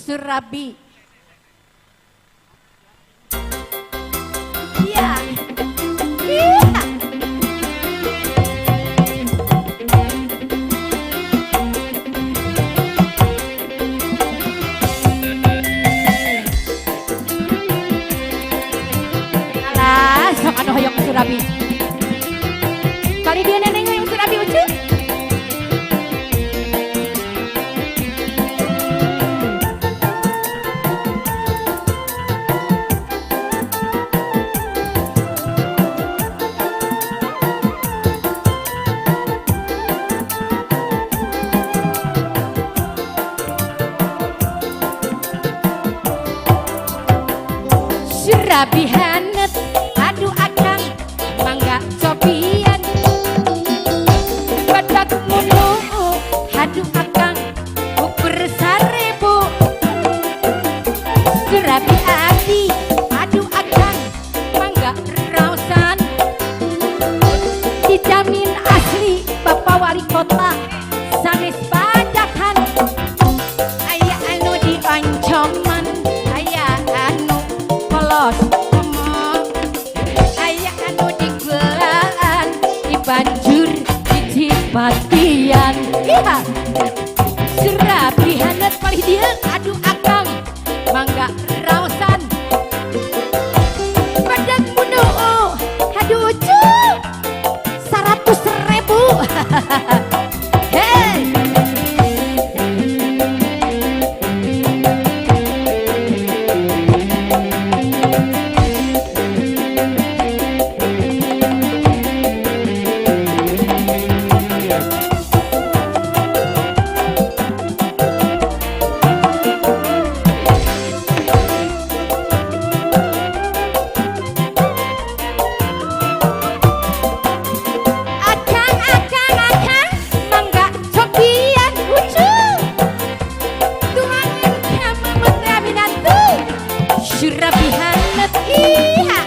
Surabi. Iya. Iya. Alah, sok anu hoyong Surabi. Kali dia neneng yang Surabi ucu. Surabi hanet, aduh akang, mangga copian. Badak mulu, aduh akang, ukur 1000. Surabi adi, aduh akang, mangga rausan. Dijamin asli, Bapak Wali Kota, sanes bajakan. Aya anu dioncoman, aya anu polos ngomong, aya anu digelaan, dibanjur dicipatian. Iya, Surabi hanet palih dia, aduh akang, mangga rausan. Badak munu, aduh ucu, 100.000. Hei. Surabi hanet, iya.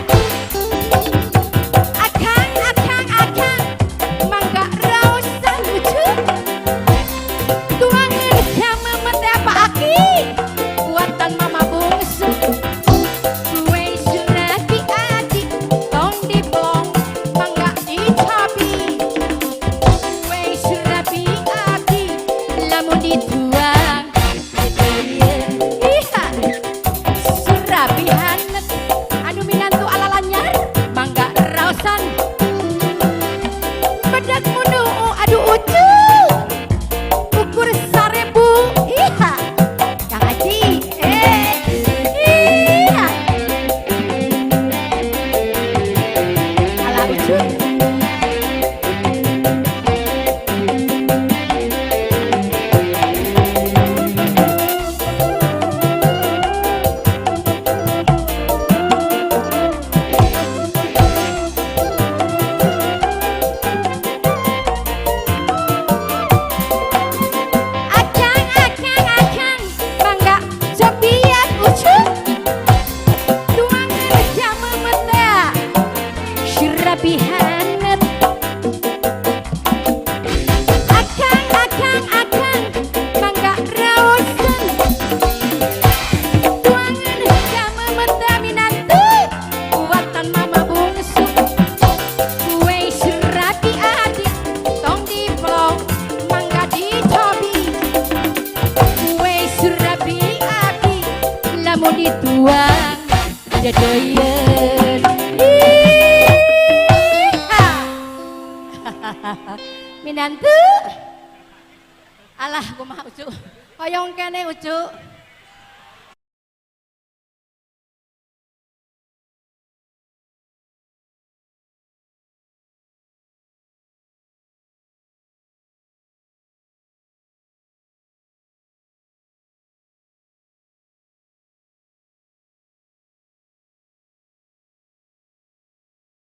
Akang, mangga rausan ucu. Tuangin sama mete apa aki, buatan mama bungsu. Kue Surabi adi, tong diblong, mangga dicabi. Kue Surabi adi, lamun dituang. Surabi hanet, anu minantu ala lanyar, mangga rausan. Badak munu, aduh ucu, ukur 1000. Iya, Kang Haji, iya. Ala ucu. Surabi hanet, akang, mangga rausan. Tuangan sama mata minantu, buatan mama bungsu. Kue Surabi adi, tong diblong, mangga dicobi. Kue Surabi adi, lamun dituang, dedeyen. Minantu, alah kumaha ucu, hoyong kene ucu.